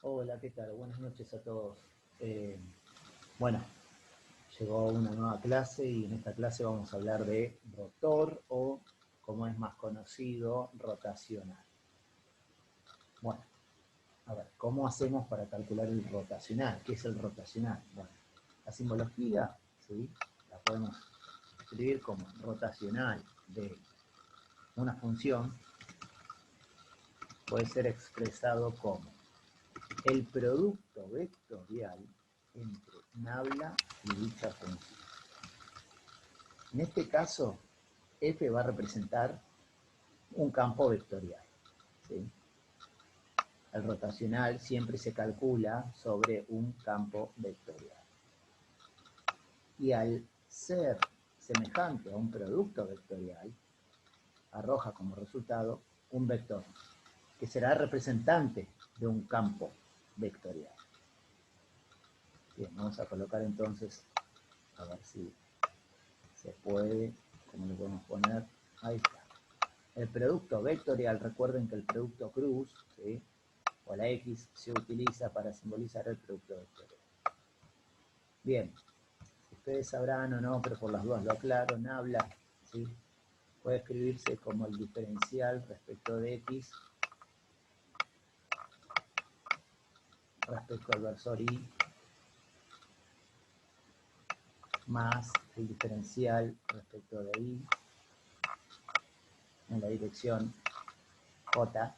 Hola, ¿qué tal? Buenas noches a todos. Eh, bueno, llegó una nueva clase y en esta clase vamos a hablar de rotor o, como es más conocido, rotacional. Bueno, a ver, ¿cómo hacemos para calcular el rotacional? ¿Qué es el rotacional? Bueno, la simbología, ¿sí? La podemos escribir como rotacional de una función, puede ser expresado como el producto vectorial entre nabla y dicha función. En este caso, F va a representar un campo vectorial, ¿sí? El rotacional siempre se calcula sobre un campo vectorial. Y al ser semejante a un producto vectorial, arroja como resultado un vector, que será representante de un campo vectorial. Bien, vamos a colocar entonces, a ver si se puede, ¿cómo le podemos poner? Ahí está. El producto vectorial, recuerden que el producto cruz, ¿sí?, o la X, se utiliza para simbolizar el producto vectorial. Bien, ustedes sabrán o no, pero por las dudas lo aclaro, nabla, ¿sí?, puede escribirse como el diferencial respecto de X respecto al versor Y más el diferencial respecto de Y en la dirección J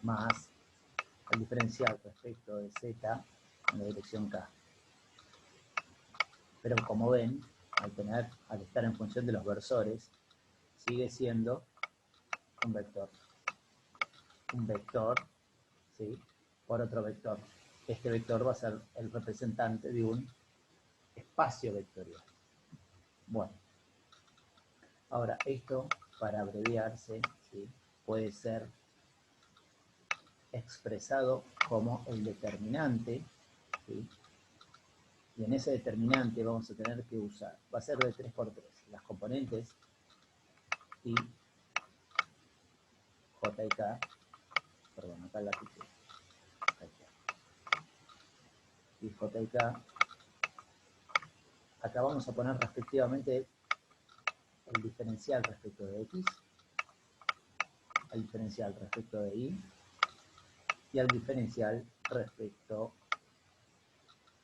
más el diferencial respecto de Z en la dirección K. Pero como ven, al estar en función de los versores, sigue siendo un vector. Un vector, ¿sí?, por otro vector. Este vector va a ser el representante de un espacio vectorial. Bueno, ahora esto, para abreviarse, ¿sí?, puede ser expresado como el determinante, ¿sí?, y en ese determinante vamos a tener que usar, va a ser de 3×3, las componentes y J y K, perdón, acá la puse, y J y K, acá vamos a poner respectivamente el diferencial respecto de X, el diferencial respecto de Y y el diferencial respecto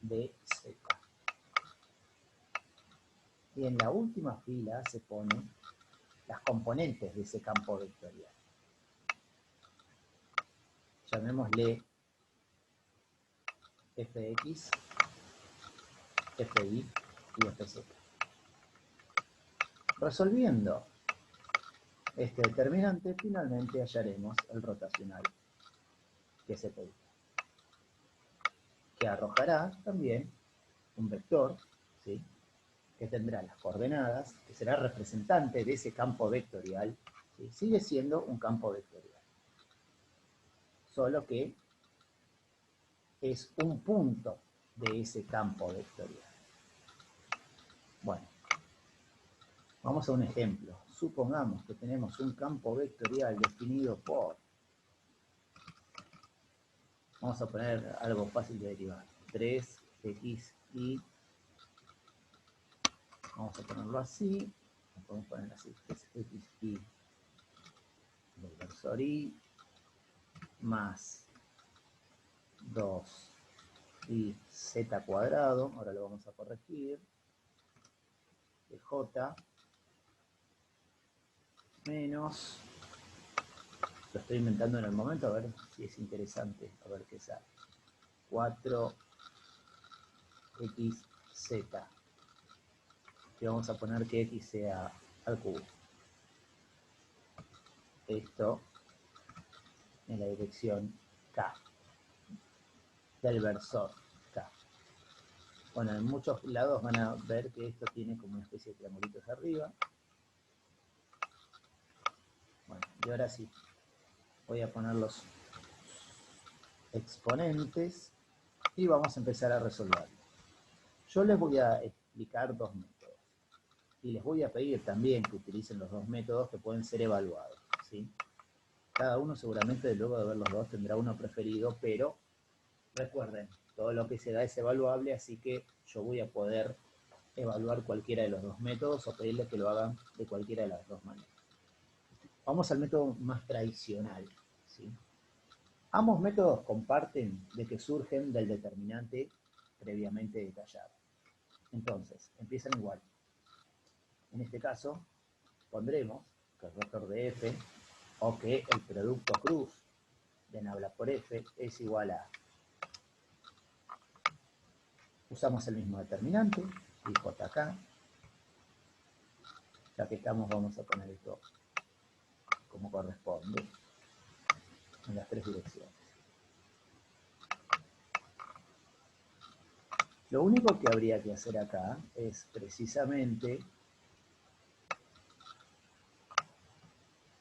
de Z. Y en la última fila se ponen las componentes de ese campo vectorial. Llamémosle Fx, Fi y Fz. Resolviendo este determinante, finalmente hallaremos el rotacional que se pedía, que arrojará también un vector, ¿sí?, que tendrá las coordenadas, que será representante de ese campo vectorial, ¿sí?, sigue siendo un campo vectorial, solo que es un punto de ese campo vectorial. Bueno, vamos a un ejemplo. Supongamos que tenemos un campo vectorial definido por, vamos a poner algo fácil de derivar, 3xy, vamos a ponerlo así, lo podemos poner así, 3xy del versor y más 2y z cuadrado, ahora lo vamos a corregir, de j menos, lo estoy inventando en el momento, a ver si es interesante, a ver qué sale, 4xz, y vamos a poner que x sea al cubo. Esto en la dirección k, del versor k. Bueno, en muchos lados van a ver que esto tiene como una especie de triangulitos arriba. Bueno, y ahora sí, voy a poner los exponentes y vamos a empezar a resolverlo. Yo les voy a explicar dos métodos y les voy a pedir también que utilicen los dos métodos que pueden ser evaluados, ¿sí? Cada uno seguramente luego de ver los dos tendrá uno preferido, pero recuerden, todo lo que se da es evaluable, así que yo voy a poder evaluar cualquiera de los dos métodos o pedirles que lo hagan de cualquiera de las dos maneras. Vamos al método más tradicional, ¿sí? Ambos métodos comparten de que surgen del determinante previamente detallado. Entonces, empiezan igual. En este caso, pondremos que el vector de f o que el producto cruz de nabla por f es igual a... Usamos el mismo determinante, IJK. Ya que estamos, vamos a poner esto como corresponde en las tres direcciones. Lo único que habría que hacer acá es precisamente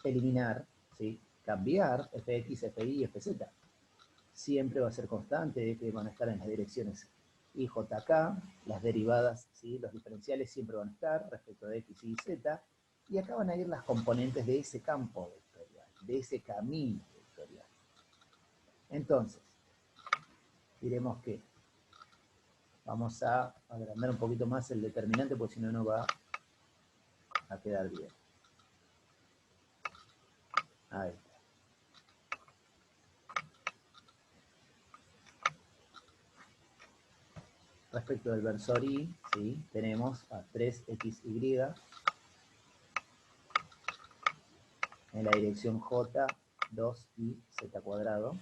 eliminar, ¿sí? Cambiar fx, fi y fz. Siempre va a ser constante, que van a estar en las direcciones IJK, las derivadas, ¿sí? Los diferenciales siempre van a estar respecto de x y z, y acá van a ir las componentes de ese campo vectorial, de ese camino vectorial. Entonces, diremos que vamos a agrandar un poquito más el determinante, porque si no, no va a quedar bien. Ahí está. Respecto del versor y, ¿sí? Tenemos a 3xy en la dirección j, 2iz cuadrado,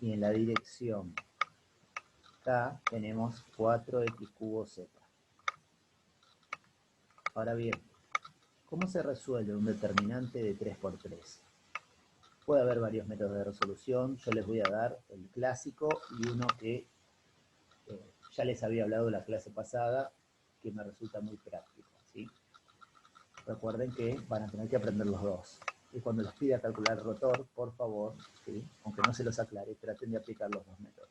y en la dirección k tenemos 4x cubo z. Ahora bien, ¿cómo se resuelve un determinante de 3×3? Puede haber varios métodos de resolución, yo les voy a dar el clásico y uno que ya les había hablado la clase pasada, que me resulta muy práctico, ¿sí? Recuerden que van a tener que aprender los dos. Y cuando les pida calcular el rotor, por favor, ¿sí? Aunque no se los aclare, traten de aplicar los dos métodos.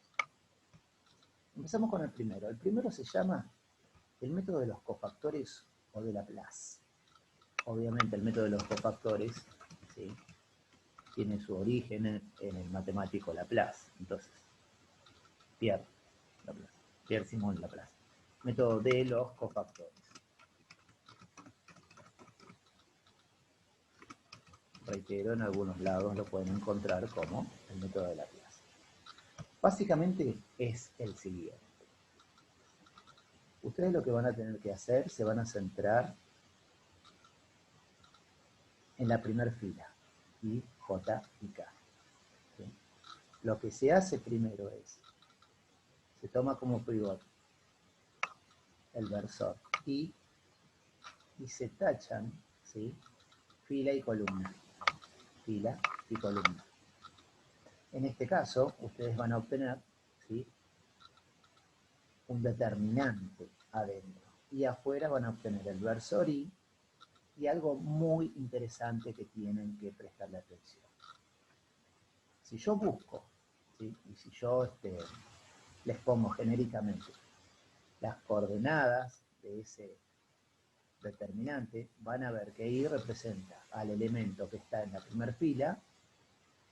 Empezamos con el primero. El primero se llama el método de los cofactores o de Laplace. Obviamente el método de los cofactores, ¿sí? Tiene su origen en el matemático Laplace. Entonces, Pierre Laplace, Pierre-Simon Laplace. Método de los cofactores. Reitero, en algunos lados lo pueden encontrar como el método de Laplace. Básicamente es el siguiente. Ustedes lo que van a tener que hacer, se van a centrar en la primera fila, I, J y K. ¿Sí? Lo que se hace primero es, se toma como pivot el versor I y se tachan, ¿sí? Fila y columna. Fila y columna. En este caso, ustedes van a obtener, ¿sí? Un determinante adentro. Y afuera van a obtener el versor I y algo muy interesante que tienen que prestarle atención. Si yo busco, ¿sí? Y si yo les pongo genéricamente las coordenadas de ese determinante, van a ver que I representa al elemento que está en la primera fila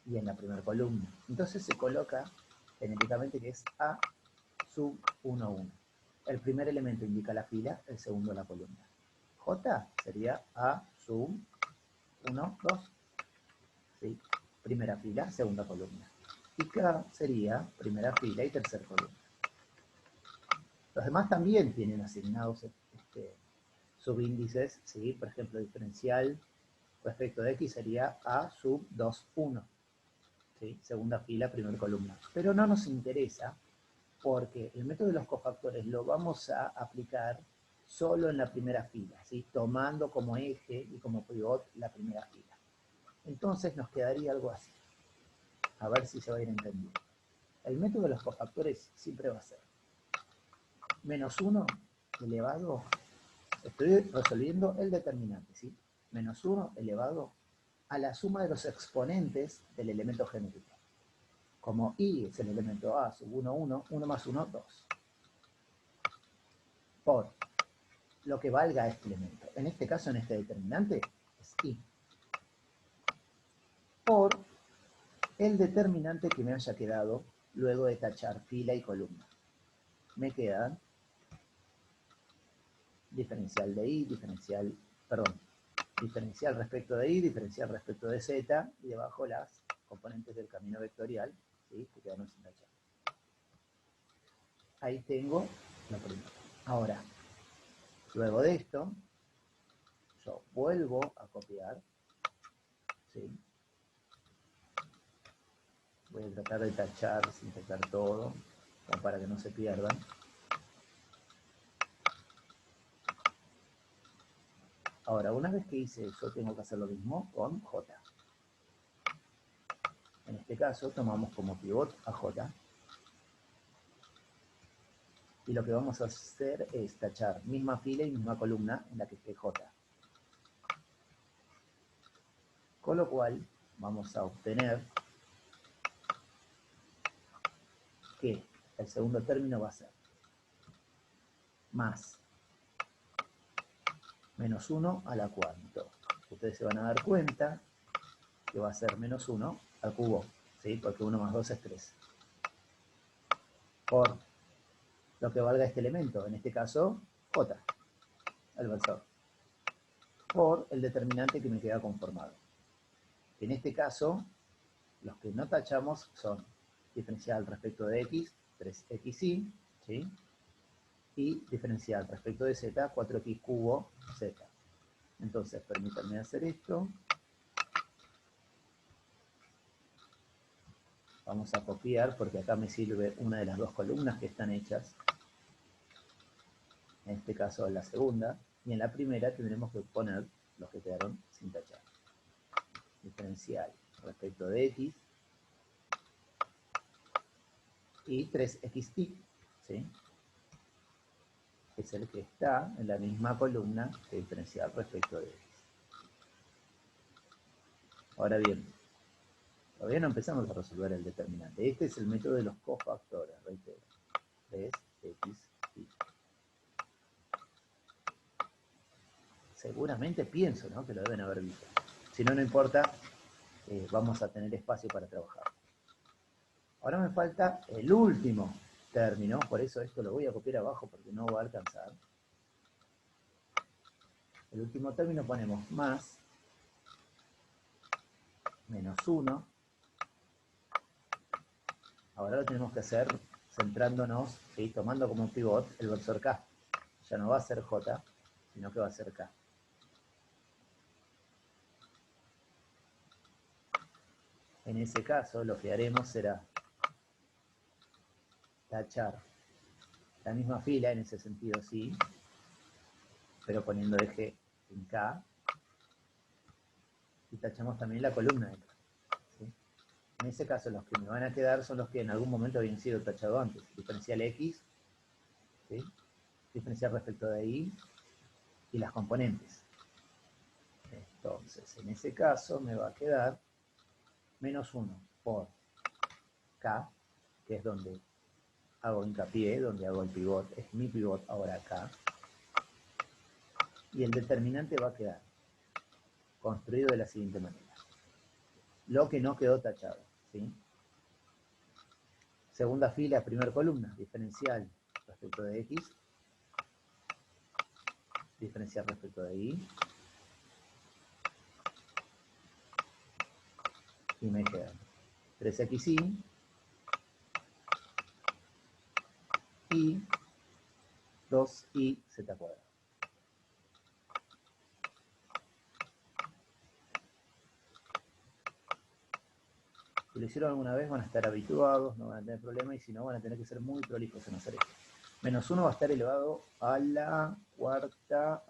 y en la primera columna. Entonces se coloca genéricamente que es A sub 1, 1. El primer elemento indica la fila, el segundo la columna. J sería A sub 1, 2. ¿Sí? Primera fila, segunda columna. Y K sería primera fila y tercera columna. Los demás también tienen asignados subíndices, ¿sí? Por ejemplo, diferencial respecto de X sería A sub 2, 1. ¿Sí? Segunda fila, primera columna. Pero no nos interesa porque el método de los cofactores lo vamos a aplicar solo en la primera fila, ¿sí? Tomando como eje y como pivot la primera fila. Entonces nos quedaría algo así. A ver si se va a ir entendiendo. El método de los cofactores siempre va a ser menos 1 elevado, estoy resolviendo el determinante, ¿sí? Menos 1 elevado a la suma de los exponentes del elemento genérico. Como I es el elemento A sub 1, 1, 1 más 1, 2. Por lo que valga este elemento. En este caso, en este determinante, es I. por el determinante que me haya quedado luego de tachar fila y columna. Me quedan diferencial de I, diferencial respecto de I, diferencial respecto de Z, y debajo las componentes del camino vectorial, ¿sí?, que quedaron sin tachar. Ahí tengo la primera. Ahora, luego de esto, yo vuelvo a copiar, ¿sí? Voy a tratar de tachar sin tachar todo, como para que no se pierdan. Ahora, una vez que hice eso, tengo que hacer lo mismo con J. En este caso, tomamos como pivot a J. Y lo que vamos a hacer es tachar misma fila y misma columna en la que esté J. Con lo cual, vamos a obtener que el segundo término va a ser más menos 1 a la cuarto. Ustedes se van a dar cuenta que va a ser menos 1 al cubo, ¿sí? Porque 1 más 2 es 3. Por lo que valga este elemento, en este caso, J, el versor, por el determinante que me queda conformado. En este caso, los que no tachamos son diferencial respecto de X, 3XY, ¿sí? Y diferencial respecto de Z, 4X cubo Z. Entonces, permítanme hacer esto. Vamos a copiar, porque acá me sirve una de las dos columnas que están hechas. En este caso, la segunda. Y en la primera tendremos que poner los que quedaron sin tachar. Diferencial respecto de X. Y 3XY, ¿sí? Es el que está en la misma columna que diferencial respecto de X. Ahora bien, todavía no empezamos a resolver el determinante. Este es el método de los cofactores, reitero. 3XY. Seguramente pienso, ¿no?, que lo deben haber visto. Si no, no importa, vamos a tener espacio para trabajar. Ahora me falta el último término, por eso esto lo voy a copiar abajo porque no va a alcanzar. El último término ponemos más menos 1. Ahora lo tenemos que hacer centrándonos, ¿sí?, tomando como pivot el versor K. Ya no va a ser J, sino que va a ser K. En ese caso, lo que haremos será tachar la misma fila, en ese sentido sí, pero poniendo eje en K, y tachamos también la columna de K, ¿sí? En ese caso, los que me van a quedar son los que en algún momento habían sido tachados antes. Diferencial X, ¿sí?, diferencial respecto de Y, y las componentes. Entonces, en ese caso me va a quedar menos 1 por K, que es donde hago hincapié, donde hago el pivot, es mi pivot ahora acá, y el determinante va a quedar construido de la siguiente manera. Lo que no quedó tachado, ¿sí? Segunda fila, primera columna, diferencial respecto de X, diferencial respecto de Y, y me quedan 3XY y 2Y Z cuadrado. Si lo hicieron alguna vez van a estar habituados, no van a tener problema, y si no van a tener que ser muy prolijos en hacer esto. Menos 1 va a estar elevado a la cuarta,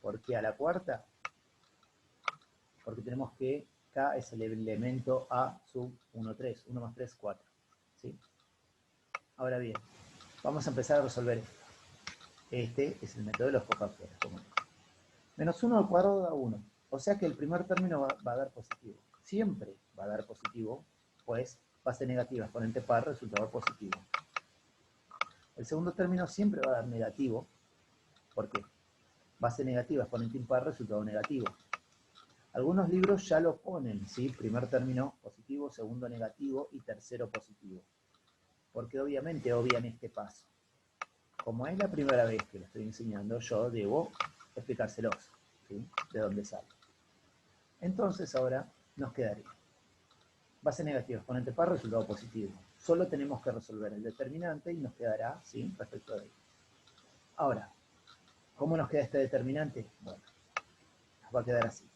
¿Por qué a la cuarta? Porque tenemos que K es el elemento A sub 1, 3. 1 más 3, 4. ¿Sí? Ahora bien, vamos a empezar a resolver esto. Este es el método de los cofactores. Menos 1 al cuadrado da 1. O sea que el primer término va a dar positivo. Siempre va a dar positivo, pues base negativa, exponente par, resultado positivo. El segundo término siempre va a dar negativo. ¿Por qué? Base negativa, exponente impar, resultado negativo. Algunos libros ya lo ponen, ¿sí? Primer término positivo, segundo negativo y tercero positivo. Porque obviamente obvian este paso. Como es la primera vez que lo estoy enseñando, yo debo explicárselos, ¿sí? De dónde sale. Entonces ahora nos quedaría base negativa, exponente par, resultado positivo. Solo tenemos que resolver el determinante y nos quedará, ¿sí? Respecto de ello. Ahora, ¿cómo nos queda este determinante? Bueno, nos va a quedar así.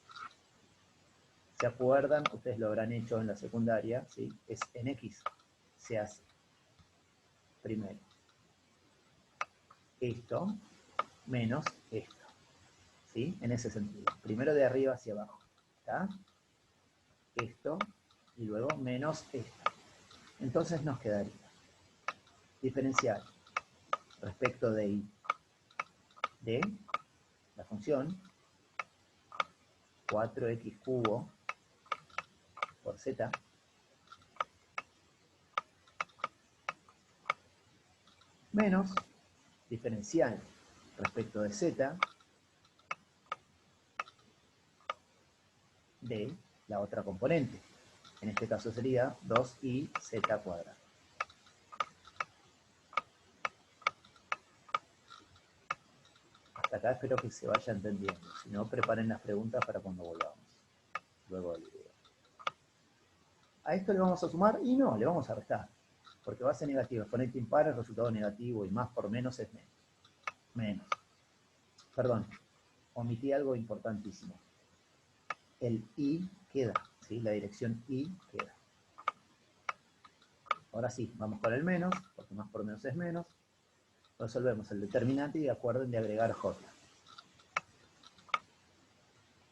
¿Se acuerdan? Ustedes lo habrán hecho en la secundaria, ¿sí? Es en X. Se hace primero esto menos esto, ¿sí? En ese sentido. Primero de arriba hacia abajo, ¿está? Esto y luego menos esto. Entonces nos quedaría diferencial respecto de y de la función 4x cubo por z menos diferencial respecto de z de la otra componente. En este caso sería 2iz cuadrado. Hasta acá espero que se vaya entendiendo. Si no, preparen las preguntas para cuando volvamos. Luego del video. A esto le vamos a sumar y no, le vamos a restar. Porque base negativa, exponente impar, el resultado negativo y más por menos es menos. Menos. Perdón, omití algo importantísimo. El i queda, ¿sí? La dirección i queda. Ahora sí, vamos con el menos, porque más por menos es menos. Resolvemos el determinante y acuerden de agregar j.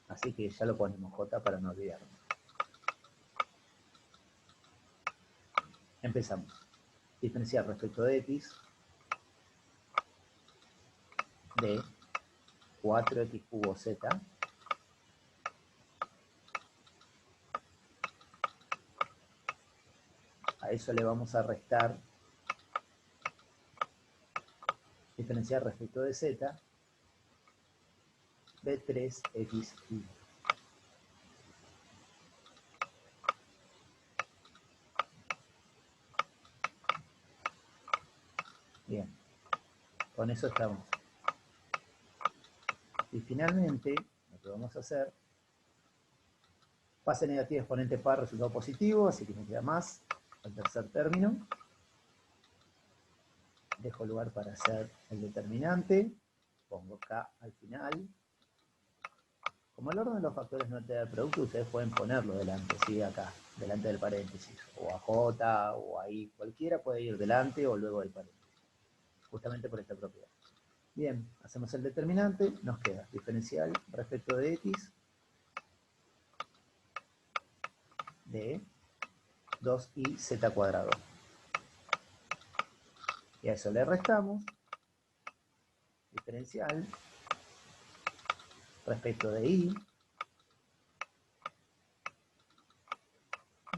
Así que ya lo ponemos j para no olvidarnos. Empezamos. Diferenciar respecto de x de 4x cubo z a eso le vamos a restar diferenciar respecto de z de 3xy. Bien, con eso estamos. Y finalmente, lo que vamos a hacer, base negativa, exponente par, resultado positivo, así que me queda más el tercer término. Dejo lugar para hacer el determinante, pongo k al final. Como el orden de los factores no altera el producto, ustedes pueden ponerlo delante, ¿sí? Acá, delante del paréntesis, o a j, o ahí, cualquiera puede ir delante o luego del paréntesis, justamente por esta propiedad. Bien, hacemos el determinante, nos queda diferencial respecto de x de 2iz cuadrado. Y a eso le restamos diferencial respecto de y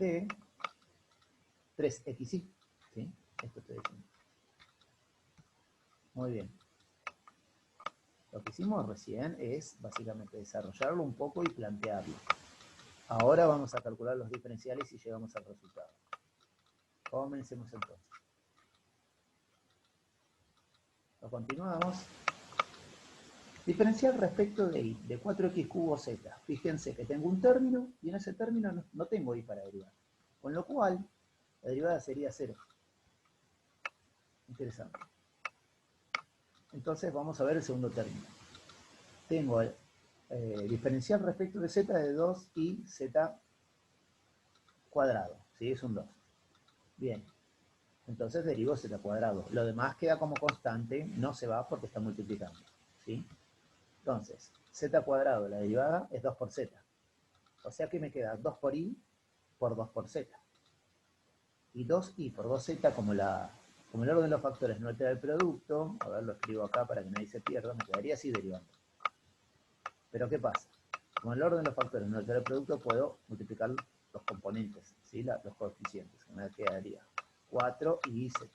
de 3xy. ¿Sí? Esto estoy diciendo. Muy bien. Lo que hicimos recién es básicamente desarrollarlo un poco y plantearlo. Ahora vamos a calcular los diferenciales y llegamos al resultado. Comencemos entonces. Lo continuamos. Diferencial respecto de y, de 4x cubo z. Fíjense que tengo un término y en ese término no tengo y para derivar. Con lo cual, la derivada sería 0. Interesante. Entonces vamos a ver el segundo término. Tengo el diferencial respecto de z de 2iz cuadrado. ¿Sí? Es un 2. Bien. Entonces derivo z cuadrado. Lo demás queda como constante, no se va porque está multiplicando. ¿Sí? Entonces, z cuadrado, la derivada es 2 por z. O sea que me queda 2 por i por 2 por z. Y 2i por 2z, como el orden de los factores no altera el producto, a ver, lo escribo acá para que nadie se pierda, me quedaría así derivando. Pero ¿qué pasa? Como el orden de los factores no altera el producto, puedo multiplicar los componentes, ¿sí? Los coeficientes. Me quedaría 4 y z.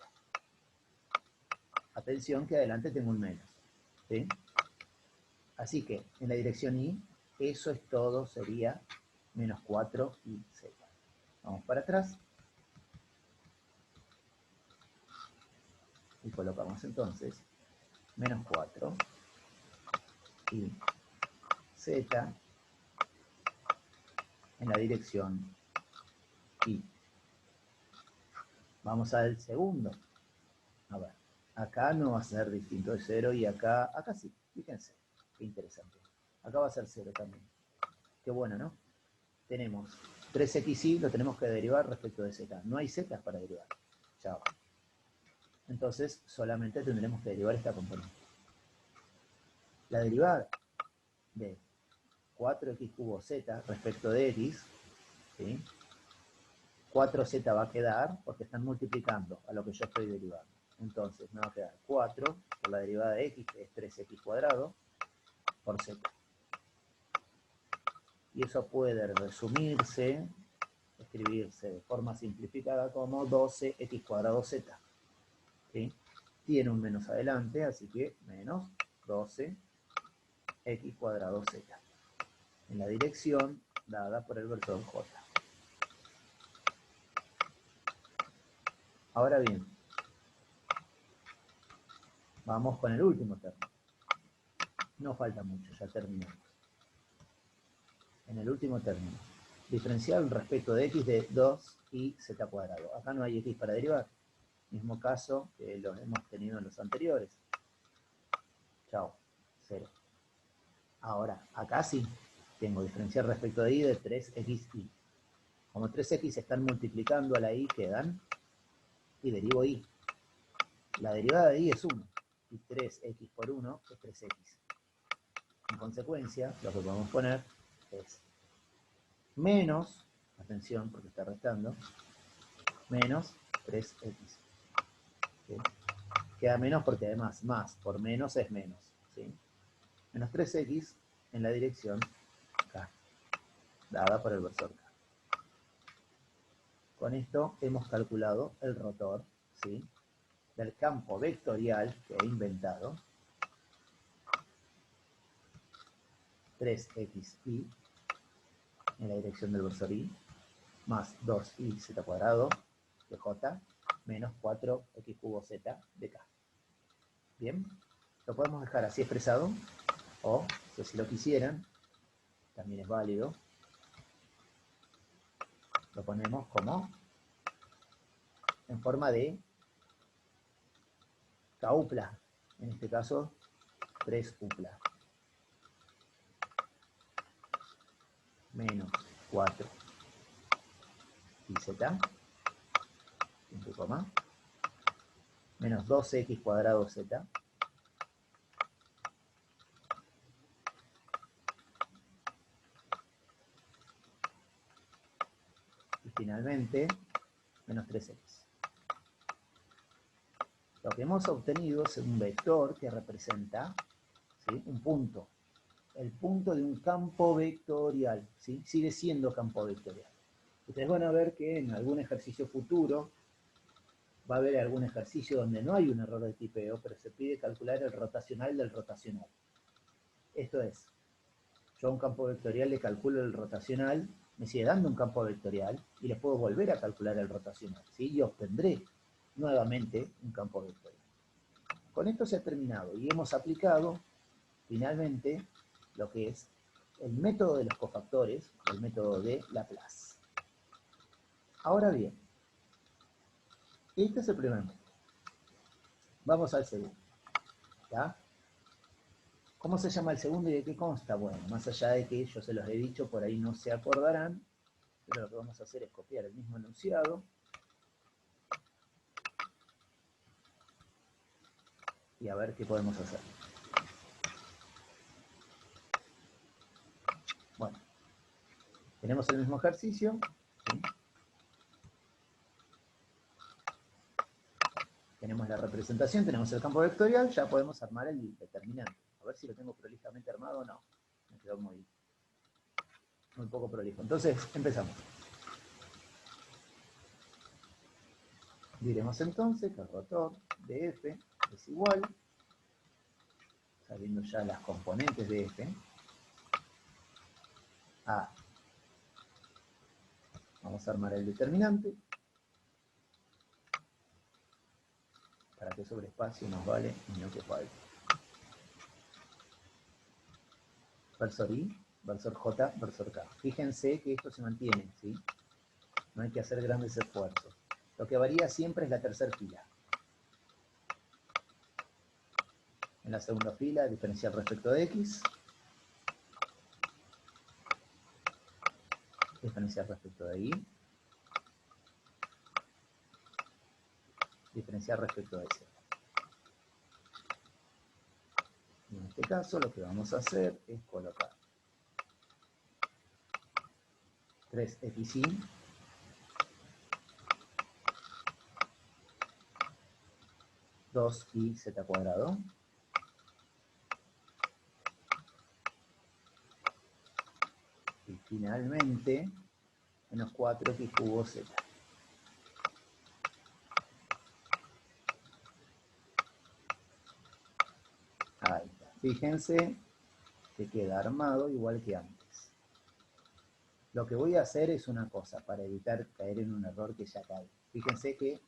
Atención que adelante tengo un menos. ¿Sí? Así que en la dirección y Eso es todo, sería menos 4 y z. Vamos para atrás. Y colocamos entonces menos 4 y z en la dirección y. Vamos al segundo. A ver, acá no va a ser distinto de 0 y acá sí. Fíjense, qué interesante. Acá va a ser 0 también. Qué bueno, ¿no? Tenemos 3xy, lo tenemos que derivar respecto de z. No hay z para derivar. Chao. Entonces, solamente tendremos que derivar esta componente. La derivada de 4x cubo z respecto de x, ¿sí? 4z va a quedar porque están multiplicando a lo que yo estoy derivando. Entonces me va a quedar 4 por la derivada de x, que es 3x cuadrado, por z. Y eso puede resumirse, escribirse de forma simplificada como 12x cuadrado z. ¿Sí? Tiene un menos adelante, así que menos 12x cuadrado z. En la dirección dada por el versor j. Ahora bien, vamos con el último término. No falta mucho, ya terminamos. En el último término, diferencial respecto de x de 2y z cuadrado. Acá no hay x para derivar. Mismo caso que lo hemos tenido en los anteriores. Chao, 0. Ahora, acá sí, tengo diferencial respecto de y de 3xy. Como 3x se están multiplicando a la y, quedan, y derivo y. La derivada de y es 1, y 3x por 1 es 3x. En consecuencia, lo que podemos poner es menos, atención porque está restando, menos 3x. ¿Sí? Queda menos porque además más por menos es menos. ¿Sí? Menos 3x en la dirección k, dada por el versor k. Con esto hemos calculado el rotor, ¿sí?, del campo vectorial que he inventado, 3xy en la dirección del versor y, más 2y cuadrado de j, menos 4x cubo z de k. Bien, lo podemos dejar así expresado, o si lo quisieran, también es válido, lo ponemos como en forma de k-upla, en este caso 3-upla, menos 4 y z, punto y coma, menos 2x cuadrado z, y finalmente menos 3x. Lo que hemos obtenido es un vector que representa, ¿sí?, un punto. El punto de un campo vectorial, ¿sí? Sigue siendo campo vectorial. Ustedes van a ver que en algún ejercicio futuro va a haber algún ejercicio donde no hay un error de tipeo, pero se pide calcular el rotacional del rotacional. Esto es, yo a un campo vectorial le calculo el rotacional, me sigue dando un campo vectorial y le puedo volver a calcular el rotacional, ¿sí? Y obtendré nuevamente un campo vectorial. Con esto se ha terminado y hemos aplicado finalmente lo que es el método de los cofactores, el método de Laplace. Ahora bien, este es el primer método. Vamos al segundo. ¿Ya? ¿Cómo se llama el segundo y de qué consta? Bueno, más allá de que yo se los he dicho, por ahí no se acordarán, pero lo que vamos a hacer es copiar el mismo enunciado y a ver qué podemos hacer. Bueno, tenemos el mismo ejercicio, ¿sí? Tenemos la representación, tenemos el campo vectorial, ya podemos armar el determinante. A ver si lo tengo prolijamente armado o no. Me quedó muy poco prolijo. Entonces, empezamos. Diremos entonces que el rotor de f es igual, sabiendo ya las componentes de f, A. Vamos a armar el determinante. Para que sobre espacio nos vale y no que falte. Versor I, versor J, versor K. Fíjense que esto se mantiene, ¿sí? No hay que hacer grandes esfuerzos. Lo que varía siempre es la tercera fila. En la segunda fila, diferencial respecto de X. Diferencial respecto de Y. Diferencial respecto de Z. Y en este caso lo que vamos a hacer es colocar 3xy dos y z cuadrado y finalmente menos 4x cubo z. Ahí está. Fíjense que queda armado igual que antes. Lo que voy a hacer es una cosa para evitar caer en un error que ya cae. Fíjense que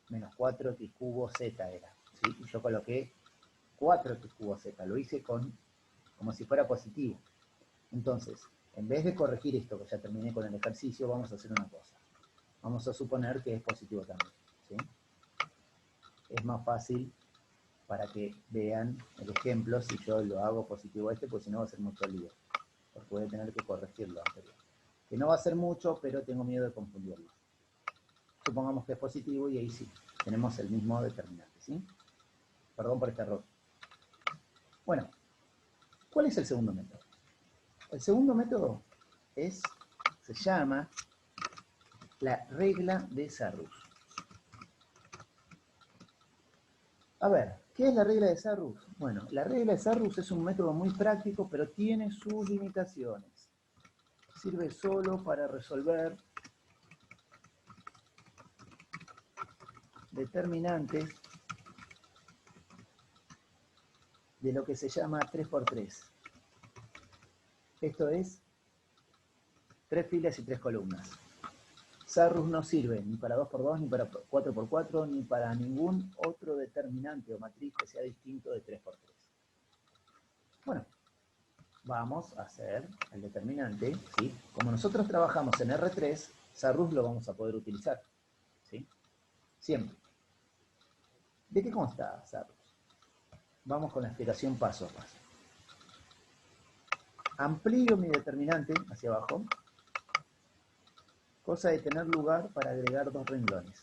menos 4x cubo z era, ¿sí? Y yo coloqué 4x cubo z, lo hice como si fuera positivo. Entonces, en vez de corregir esto, que ya terminé con el ejercicio, vamos a hacer una cosa. Vamos a suponer que es positivo también, ¿sí? Es más fácil para que vean el ejemplo si yo lo hago positivo pues si no va a ser mucho lío, porque voy a tener que corregirlo anterior. Que no va a ser mucho, pero tengo miedo de confundirlo. Supongamos que es positivo y ahí sí, tenemos el mismo determinante, ¿sí? Perdón por este error. Bueno, ¿cuál es el segundo método? El segundo método se llama la regla de Sarrus. A ver, ¿qué es la regla de Sarrus? Bueno, la regla de Sarrus es un método muy práctico, pero tiene sus limitaciones. Sirve solo para resolver determinantes de lo que se llama 3×3. Esto es 3 filas y 3 columnas. Sarrus no sirve ni para 2×2, ni para 4×4, ni para ningún otro determinante o matriz que sea distinto de 3×3. Bueno, vamos a hacer el determinante, ¿sí? Como nosotros trabajamos en R3, Sarrus lo vamos a poder utilizar, ¿sí? Siempre. ¿De qué consta Sarrus? Vamos con la explicación paso a paso. Amplío mi determinante hacia abajo, cosa de tener lugar para agregar dos renglones.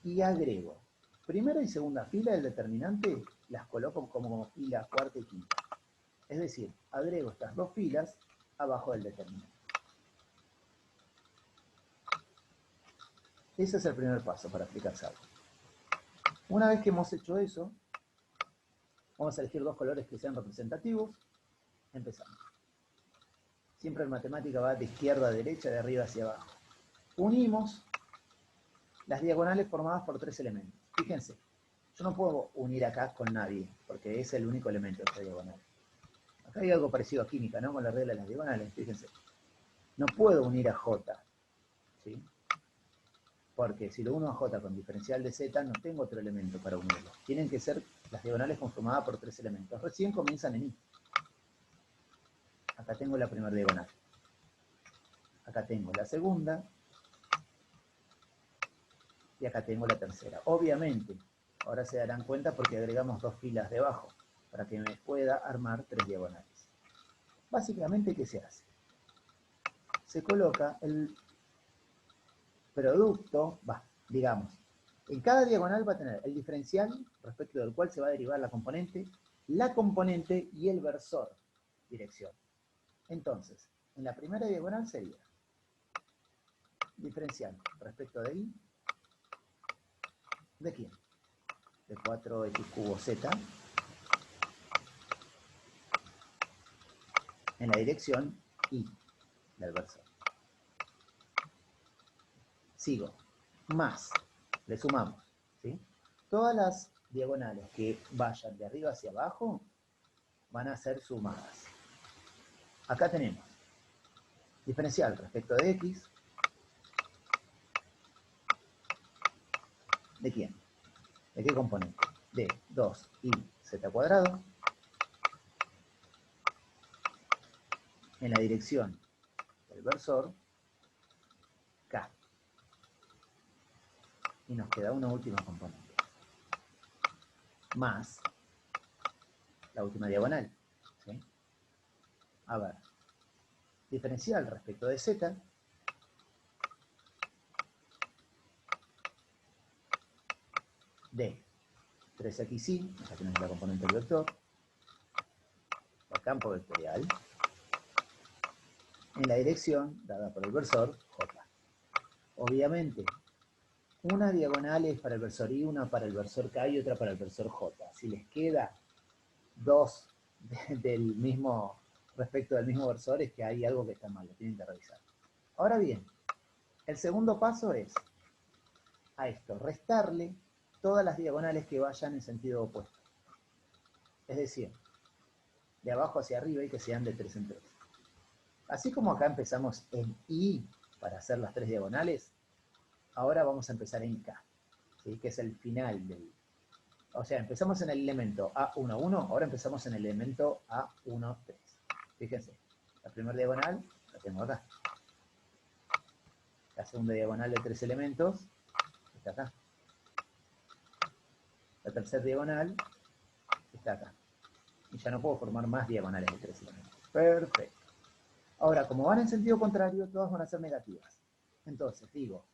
Y agrego primera y segunda fila del determinante, las coloco como fila cuarta y quinta. Es decir, agrego estas dos filas abajo del determinante. Ese es el primer paso para aplicar Sarrus. Una vez que hemos hecho eso, vamos a elegir dos colores que sean representativos. Empezamos. Siempre en matemática va de izquierda a derecha, de arriba hacia abajo. Unimos las diagonales formadas por tres elementos. Fíjense, yo no puedo unir acá con nadie, porque es el único elemento de esta diagonal. Acá hay algo parecido a química, ¿no? Con la regla de las diagonales, fíjense. No puedo unir a J, ¿sí? Porque si lo uno a J con diferencial de Z, no tengo otro elemento para unirlo. Tienen que ser las diagonales conformadas por tres elementos. Recién comienzan en I. Acá tengo la primera diagonal. Acá tengo la segunda. Y acá tengo la tercera. Obviamente, ahora se darán cuenta porque agregamos dos filas debajo, para que me pueda armar tres diagonales. Básicamente, ¿qué se hace? Se coloca el producto, digamos, en cada diagonal va a tener el diferencial respecto del cual se va a derivar la componente y el versor, dirección. Entonces, en la primera diagonal sería diferencial respecto de I, ¿de quién? De 4x cubo z, en la dirección I del versor. Sigo, más, le sumamos, ¿sí? Todas las diagonales que vayan de arriba hacia abajo van a ser sumadas. acá tenemos diferencial respecto de x. ¿De quién? ¿De qué componente? De 2iz², en la dirección del versor k. Y nos queda una última componente, más la última diagonal, ¿sí? A ver, diferencial respecto de z, de 3xy, acá tenemos la componente del vector, el campo vectorial, en la dirección dada por el versor j. Obviamente, una diagonal es para el versor i, una para el versor k y otra para el versor j. Si les queda dos del mismo, respecto del mismo versor, es que hay algo que está mal, lo tienen que revisar. Ahora bien, el segundo paso es a esto, restarle todas las diagonales que vayan en sentido opuesto. Es decir, de abajo hacia arriba y que sean de 3 en 3. Así como acá empezamos en I para hacer las 3 diagonales, ahora vamos a empezar en K, ¿sí? Que es el final del... O sea, empezamos en el elemento A11, ahora empezamos en el elemento A13. Fíjense, la primera diagonal la tengo acá. La segunda diagonal de 3 elementos está acá. La tercera diagonal está acá. Y ya no puedo formar más diagonales de 3 elementos. Perfecto. Ahora, como van en sentido contrario, todas van a ser negativas. Entonces, digo,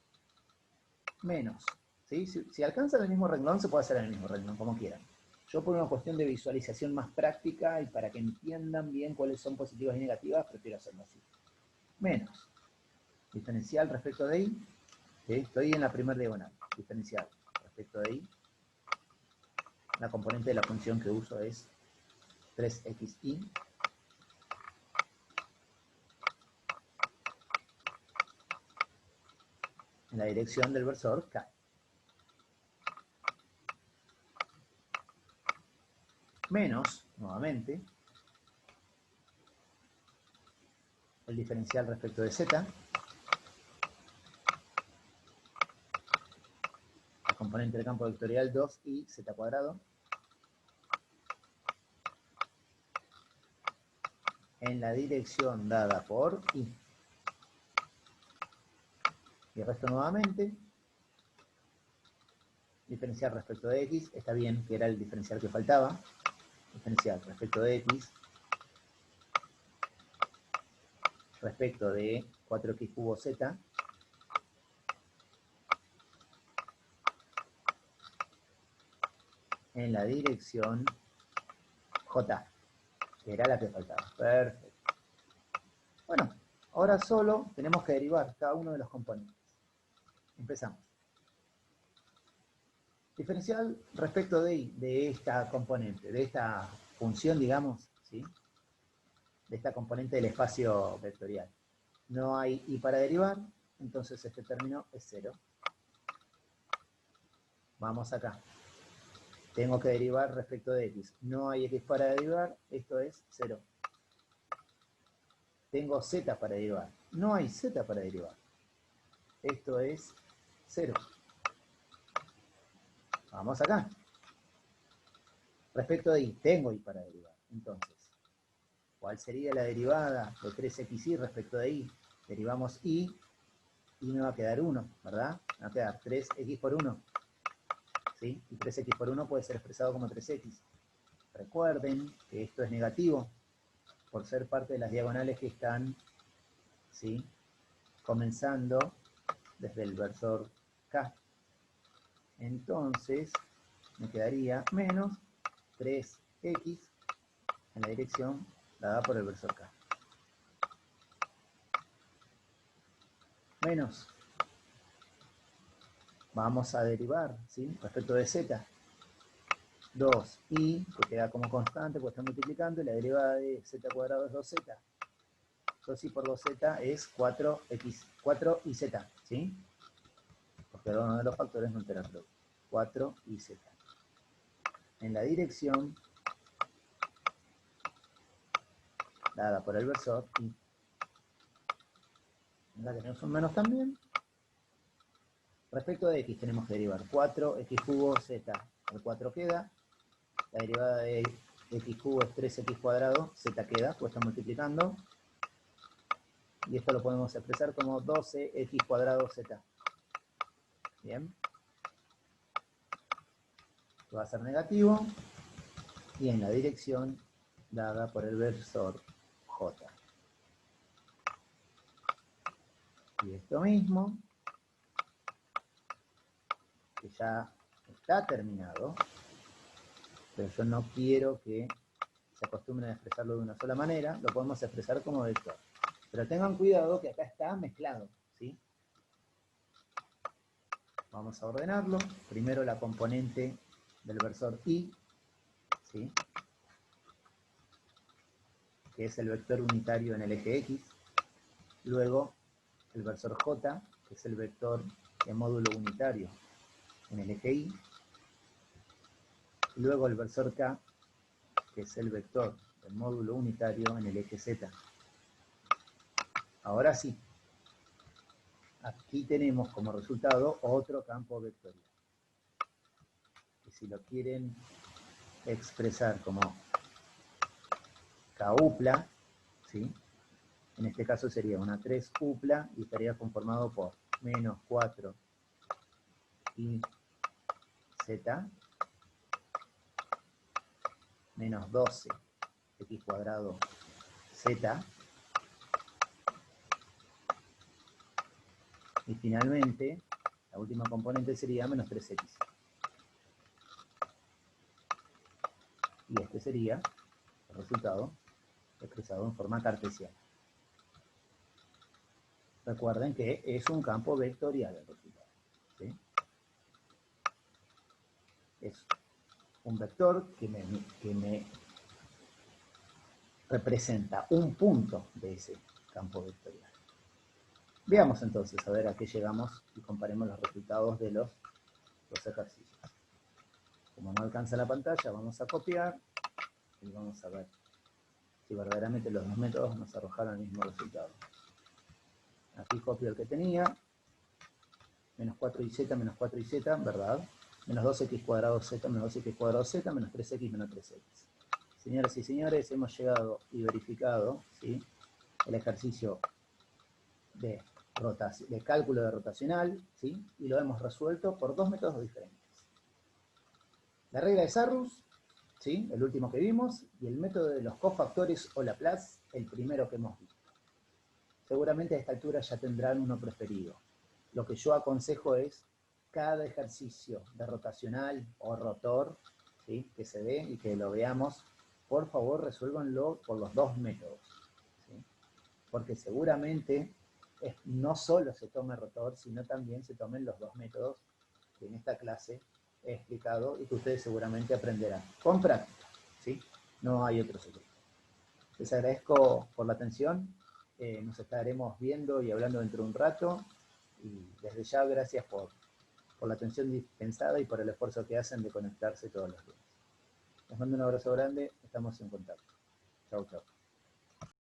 menos. ¿Sí? Si alcanzan el mismo renglón, se puede hacer en el mismo renglón, como quieran. Yo por una cuestión de visualización más práctica y para que entiendan bien cuáles son positivas y negativas, prefiero hacerlo así. Menos. Diferencial respecto de i. ¿Sí? Estoy en la primera diagonal. Diferencial respecto de i. La componente de la función que uso es 3xi. En la dirección del versor k. Menos, nuevamente, el diferencial respecto de z, la componente del campo vectorial 2iz², en la dirección dada por i. Y el resto nuevamente, diferencial respecto de x, está bien que era el diferencial que faltaba, diferencial respecto de x, respecto de 4x³ z, en la dirección j, que era la que faltaba. Perfecto. Bueno, ahora solo tenemos que derivar cada uno de los componentes. Empezamos. Diferencial respecto de esta componente, de esta función, digamos, ¿sí? De esta componente del espacio vectorial. No hay i para derivar, entonces este término es 0. Vamos acá. Tengo que derivar respecto de x. No hay x para derivar, esto es 0. Tengo z para derivar. No hay z para derivar. Esto es 0. Vamos acá. Respecto de i, tengo i para derivar. Entonces, ¿cuál sería la derivada de 3xy respecto de i? Derivamos i y me va a quedar 1, ¿verdad? Me va a quedar 3x por 1. ¿Sí? Y 3x por 1 puede ser expresado como 3x. Recuerden que esto es negativo por ser parte de las diagonales que están, ¿sí?, comenzando desde el versor k. Entonces me quedaría menos 3x en la dirección dada por el versor k. Menos. Vamos a derivar, ¿sí?, respecto de z. 2i, que queda como constante, pues está multiplicando, y la derivada de z² es 2z. 2i por 2z es 4x, 4iz, ¿sí? Porque uno de los factores no altera el producto. 4iz. En la dirección dada por el versor I. Acá tenemos un menos también. Respecto de x tenemos que derivar 4x cubo z, el 4 queda. La derivada de x cubo es 3x cuadrado, z queda, pues está multiplicando. Y esto lo podemos expresar como 12x cuadrado z. Bien. Esto va a ser negativo. Y en la dirección dada por el versor j. Y esto mismo, que ya está terminado, pero yo no quiero que se acostumbren a expresarlo de una sola manera, lo podemos expresar como vector. Pero tengan cuidado que acá está mezclado, ¿sí? Vamos a ordenarlo. Primero la componente del versor I, ¿sí? Que es el vector unitario en el eje X. Luego el versor J, que es el vector de módulo unitario en el eje Y. Y luego el versor K, que es el vector del módulo unitario en el eje Z. Ahora sí, aquí tenemos como resultado otro campo vectorial. Y si lo quieren expresar como K-upla, ¿sí? En este caso sería una 3-upla y estaría conformado por menos 4 y z menos 12 x cuadrado z y finalmente la última componente sería menos 3x. Y este sería el resultado expresado en forma cartesiana. Recuerden que es un campo vectorial el resultado, ¿sí? Es un vector que me representa un punto de ese campo vectorial. Veamos entonces a ver a qué llegamos y comparemos los resultados de los ejercicios. Como no alcanza la pantalla, vamos a copiar y vamos a ver si verdaderamente los dos métodos nos arrojaron el mismo resultado. Aquí copio el que tenía, menos 4y z, menos 4y z, ¿verdad? Menos 2x cuadrado z, menos 2x cuadrado z, menos 3x, menos 3x. Señoras y señores, hemos llegado y verificado, ¿sí?, el ejercicio de cálculo de rotacional, ¿sí?, y lo hemos resuelto por dos métodos diferentes. La regla de Sarrus, ¿sí?, el último que vimos, y el método de los cofactores o Laplace, el primero que hemos visto. Seguramente a esta altura ya tendrán uno preferido. Lo que yo aconsejo es cada ejercicio de rotacional o rotor, ¿sí?, que se dé y que lo veamos, por favor resuélvanlo por los dos métodos, ¿sí?, porque seguramente no solo se tome rotor, sino también se tomen los dos métodos que en esta clase he explicado y que ustedes seguramente aprenderán con práctica, ¿sí? No hay otro secreto. Les agradezco por la atención, nos estaremos viendo y hablando dentro de un rato, y desde ya gracias por la atención dispensada y por el esfuerzo que hacen de conectarse todos los días. Les mando un abrazo grande, estamos en contacto. Chau, chau.